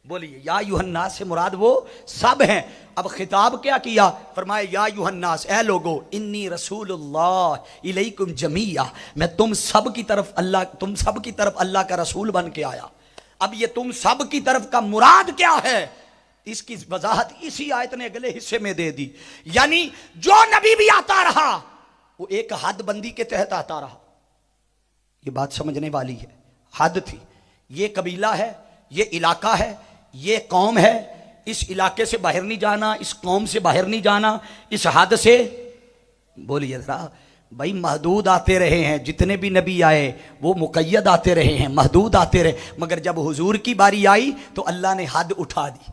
بولیے، یا ایھا الناس سے مراد وہ سب ہیں. اب خطاب کیا کیا؟ فرمایا یا ایھا الناس، اے لوگو، انی رسول اللہ الیکم جمیعا، میں تم سب کی طرف اللہ کا رسول بن کے آیا. اب یہ تم سب کی طرف کا مراد کیا ہے؟ اس کی وضاحت اسی آیت نے اگلے حصے میں دے دی. یعنی جو نبی بھی آتا رہا وہ ایک حد بندی کے تحت آتا رہا. یہ بات سمجھنے والی ہے. حد تھی، یہ قبیلہ ہے، یہ علاقہ ہے، یہ قوم ہے، اس علاقے سے باہر نہیں جانا، اس قوم سے باہر نہیں جانا، اس حد سے. بولیے ذرا بھائی، محدود آتے رہے ہیں، جتنے بھی نبی آئے وہ مقید آتے رہے ہیں، محدود آتے رہے، مگر جب حضور کی باری آئی تو اللہ نے حد اٹھا دی.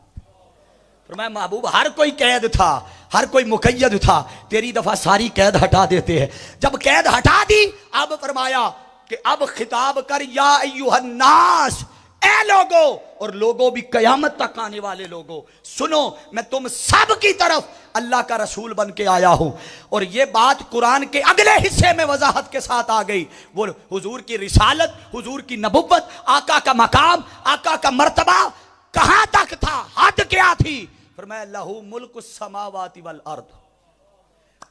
فرمایا محبوب، ہر کوئی قید تھا، ہر کوئی مقید تھا، تیری دفعہ ساری قید ہٹا دیتے ہیں. جب قید ہٹا دی، اب فرمایا کہ اب خطاب کر یا ایھا الناس، اے لوگو، اور لوگوں بھی قیامت تک آنے والے لوگوں، سنو، میں تم سب کی طرف اللہ کا رسول بن کے آیا ہوں. اور یہ بات قرآن کے اگلے حصے میں وضاحت کے ساتھ آ گئی. وہ حضور کی رسالت، حضور کی نبوت، آقا کا مقام، آقا کا مرتبہ کہاں تک تھا، حد کیا تھی؟ فرمایا لہو ملک السماوات والارض،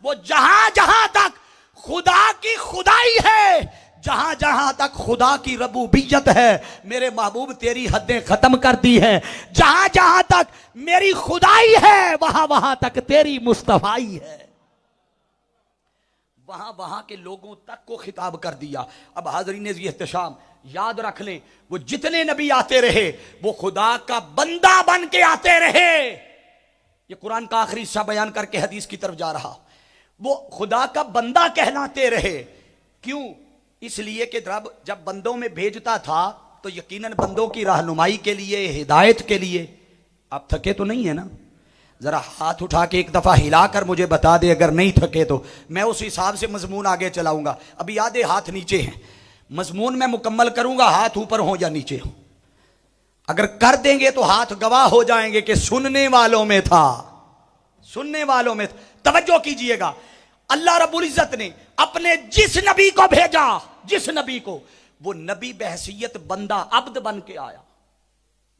وہ جہاں جہاں تک خدا کی خدائی ہے، جہاں جہاں تک خدا کی ربوبیت ہے، میرے محبوب تیری حدیں ختم کر دی ہیں. جہاں جہاں تک میری خدائی ہے، وہاں وہاں تک تیری مصطفائی ہے. وہاں وہاں کے لوگوں تک کو خطاب کر دیا. اب حاضرین ذی احتشام یاد رکھ لیں، وہ جتنے نبی آتے رہے وہ خدا کا بندہ بن کے آتے رہے. یہ قرآن کا آخری حصہ بیان کر کے حدیث کی طرف جا رہا. وہ خدا کا بندہ کہلاتے رہے. کیوں؟ اس لیے کہ رب جب بندوں میں بھیجتا تھا تو یقیناً بندوں کی رہنمائی کے لیے، ہدایت کے لیے. آپ تھکے تو نہیں ہیں نا؟ ذرا ہاتھ اٹھا کے ایک دفعہ ہلا کر مجھے بتا دے اگر نہیں تھکے تو میں اس حساب سے مضمون آگے چلاؤں گا. ابھی آدھے ہاتھ نیچے ہیں، مضمون میں مکمل کروں گا، ہاتھ اوپر ہوں یا نیچے ہوں. اگر کر دیں گے تو ہاتھ گواہ ہو جائیں گے کہ سننے والوں میں تھا، سننے والوں میں تھا. توجہ کیجئے گا، اللہ رب العزت نے اپنے جس نبی کو بھیجا، جس نبی کو، وہ نبی بحیثیت بندہ عبد بن کے آیا.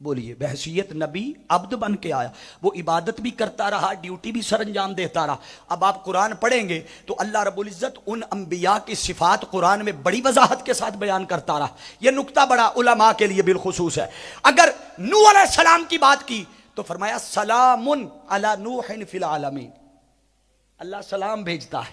بولیے، بحیثیت نبی عبد بن کے آیا. وہ عبادت بھی کرتا رہا، ڈیوٹی بھی سر انجام دیتا رہا. اب آپ قرآن پڑھیں گے تو اللہ رب العزت ان انبیاء کی صفات قرآن میں بڑی وضاحت کے ساتھ بیان کرتا رہا. یہ نکتہ بڑا علماء کے لیے بالخصوص ہے. اگر نوح علیہ السلام کی بات کی تو فرمایا سلام علی نوح فی العالمین. اللہ سلام بھیجتا ہے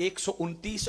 129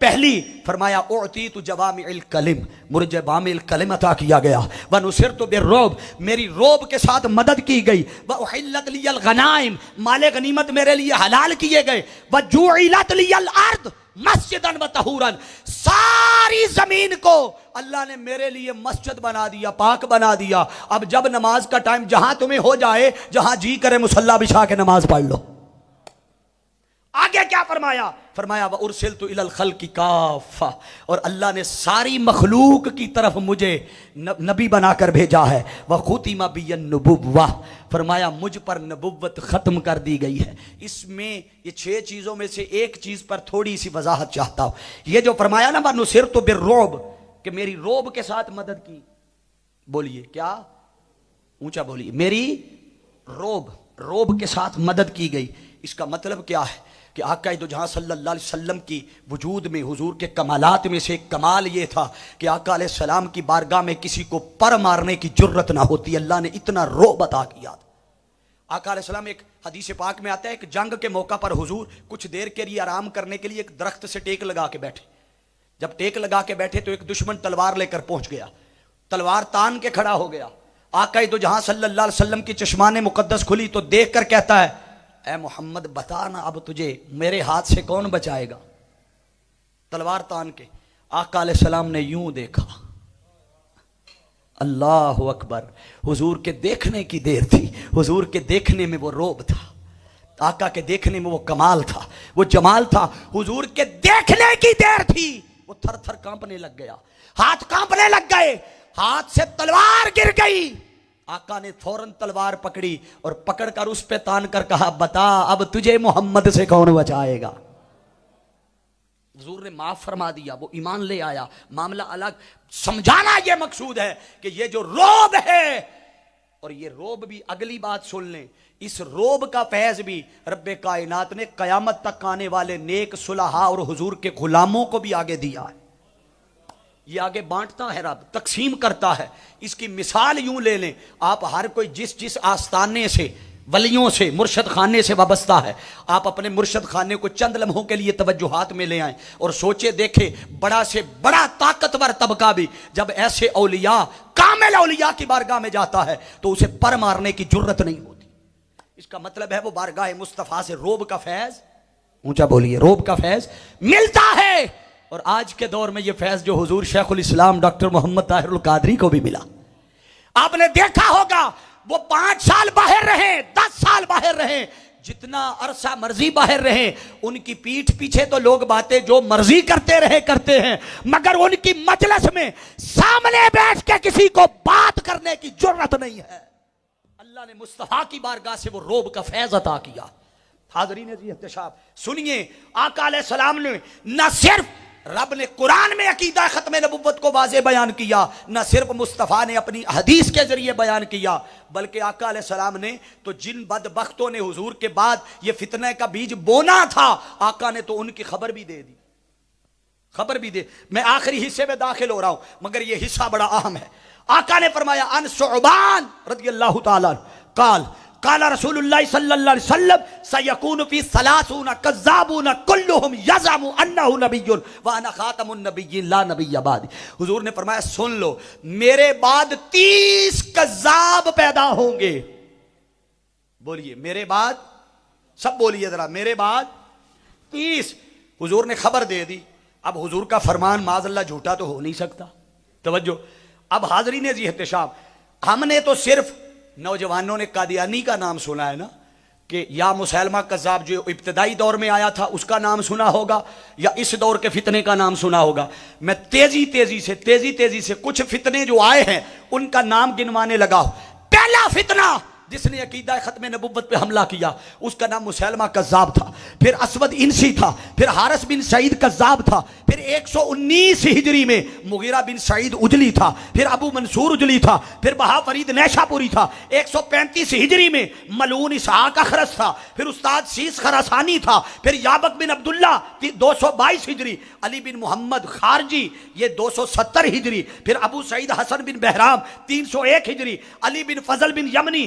پہلی فرمایا اعطیت جوامع الکلم، مجھے جوامع الکلم عطا کیا گیا، ونصرت بالرعب، میری روب کے ساتھ مدد کی گئی، واحلت لی الغنائم، مال غنیمت میرے لیے حلال کیے گئے، وجعلت لی الارض مسجدا وطہورا، ساری زمین کو اللہ نے میرے لیے مسجد بنا دیا، پاک بنا دیا۔ اب جب نماز کا ٹائم جہاں تمہیں ہو جائے، جہاں جی کرے مصلی بچھا کے نماز پڑھ لو۔ آگے کیا فرمایا؟ فرمایا وَأُرْسِلْتُ إِلَى الْخَلْقِ كَافَّةً، اور اللہ نے ساری مخلوق کی طرف مجھے نبی بنا کر بھیجا ہے، وَخُتِمَ بِيَ النُّبُوَّةُ، فرمایا مجھ پر نبوت ختم کر دی گئی ہے۔ اس میں یہ 6 چیزوں میں سے ایک چیز پر تھوڑی سی وضاحت چاہتا ہوں۔ یہ جو فرمایا نا وَنُصِرْتُ بِالرُّعْبِ، کہ میری روب کے ساتھ مدد کی، بولیے کیا؟ اونچا بولیے، میری روب کے ساتھ مدد کی گئی۔ اس کا مطلب کیا ہے کہ آقا دو جہاں صلی اللہ علیہ وسلم کی وجود میں حضور کے کمالات میں سے ایک کمال یہ تھا کہ آقا علیہ السلام کی بارگاہ میں کسی کو پر مارنے کی جرت نہ ہوتی، اللہ نے اتنا رعب عطا کیا تھا۔ آقا علیہ السلام، ایک حدیث پاک میں آتا ہے کہ جنگ کے موقع پر حضور کچھ دیر کے لیے آرام کرنے کے لیے ایک درخت سے ٹیک لگا کے بیٹھے۔ جب ٹیک لگا کے بیٹھے تو ایک دشمن تلوار لے کر پہنچ گیا، تلوار تان کے کھڑا ہو گیا۔ آقا دو جہاں صلی اللہ علیہ وسلم کی چشمان مقدس کھلی تو دیکھ کر کہتا ہے اے محمد بتا نا اب تجھے میرے ہاتھ سے کون بچائے گا؟ تلوار تان کے آقا علیہ السلام نے یوں دیکھا، اللہ اکبر، حضور کے دیکھنے کی دیر تھی، حضور کے دیکھنے میں وہ روب تھا، آقا کے دیکھنے میں وہ کمال تھا، وہ جمال تھا، حضور کے دیکھنے کی دیر تھی، وہ تھر تھر کانپنے لگ گیا، ہاتھ کانپنے لگ گئے، ہاتھ سے تلوار گر گئی۔ آقا نے فوراً تلوار پکڑی اور پکڑ کر اس پہ تان کر کہا بتا اب تجھے محمد سے کون بچائے گا؟ حضور نے معاف فرما دیا، وہ ایمان لے آیا، معاملہ الگ۔ سمجھانا یہ مقصود ہے کہ یہ جو روب ہے، اور یہ روب بھی اگلی بات سن لیں، اس روب کا فیض بھی رب کائنات نے قیامت تک آنے والے نیک صلحاء اور حضور کے غلاموں کو بھی آگے دیا ہے۔ یہ آگے بانٹتا ہے رب، تقسیم کرتا ہے۔ اس کی مثال یوں لے لیں، آپ ہر کوئی جس آستانے سے، ولیوں سے، مرشد خانے سے وابستہ ہے، آپ اپنے مرشد خانے کو چند لمحوں کے لیے توجہات میں لے آئیں اور سوچے دیکھیں، بڑا سے بڑا طاقتور طبقہ بھی جب ایسے اولیاء، کامل اولیاء کی بارگاہ میں جاتا ہے تو اسے پر مارنے کی جرت نہیں ہوتی۔ اس کا مطلب ہے وہ بارگاہ مصطفیٰ سے روب کا فیض، اونچا بولیے، روب کا فیض ملتا ہے۔ اور آج کے دور میں یہ فیض جو حضور شیخ الاسلام ڈاکٹر محمد طاہر القادری کو بھی ملا، آپ نے دیکھا ہوگا وہ 5 سال باہر رہے، 10 سال باہر رہے، جتنا عرصہ مرضی باہر رہے، ان کی پیٹھ پیچھے تو لوگ باتیں جو مرضی کرتے ہیں، مگر ان کی مجلس میں سامنے بیٹھ کے کسی کو بات کرنے کی جرت نہیں ہے۔ اللہ نے مصطفیٰ کی بارگاہ سے وہ روب کا فیض عطا کیا۔ حاضرین عزیز احتشام سنیے، آقا علیہ السلام نے نہ صرف رب نے قرآن میں عقیدہ ختم نبوت کو واضح بیان کیا، نہ صرف مصطفیٰ نے اپنی حدیث کے ذریعے بیان کیا، بلکہ آقا علیہ السلام نے تو جن بدبختوں نے حضور کے بعد یہ فتنہ کا بیج بونا تھا، آقا نے تو ان کی خبر بھی دے دی۔ میں آخری حصے میں داخل ہو رہا ہوں مگر یہ حصہ بڑا اہم ہے۔ آقا نے فرمایا ان ثعبان رضی اللہ تعالیٰ قال رسول اللہ صلی اللہ علیہ وسلم سیکون فی 30 کذابون کلہم یزعم انہ نبی وانا خاتم النبیین لا نبی بعدی۔ حضور نے فرمایا سن لو، میرے بعد 30 کذاب پیدا ہوں گے۔ بولیے میرے بعد، سب بولیے ذرا، میرے بعد 30۔ حضور نے خبر دے دی، اب حضور کا فرمان معاذ اللہ جھوٹا تو ہو نہیں سکتا۔ توجہ، اب حاضرین عزیز احتشام، ہم نے تو صرف نوجوانوں نے قادیانی کا نام سنا ہے نا، کہ یا مسیلمہ کذاب جو ابتدائی دور میں آیا تھا اس کا نام سنا ہوگا، یا اس دور کے فتنے کا نام سنا ہوگا۔ میں تیزی سے کچھ فتنے جو آئے ہیں ان کا نام گنوانے لگا ہوں۔ پہلا فتنہ جس نے عقیدہ ختم نبوت پہ حملہ کیا اس کا نام مسیلمہ کذاب تھا، پھر اسود انسی تھا، پھر حارث بن سعید کذاب تھا، پھر 119 ہجری میں مغیرہ بن سعید اجلی تھا، پھر ابو منصور اجلی تھا، پھر بہا فرید نیشہ پوری تھا، 135 ہجری میں ملعون اسحاق اخرس تھا، پھر استاد سیس خراسانی تھا، پھر یابق بن عبداللہ 222 ہجری، علی بن محمد خارجی یہ 270 ہجری، پھر ابو سعید حسن بن بہرام 301 ہجری، علی بن فضل بن یمنی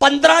15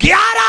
11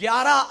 11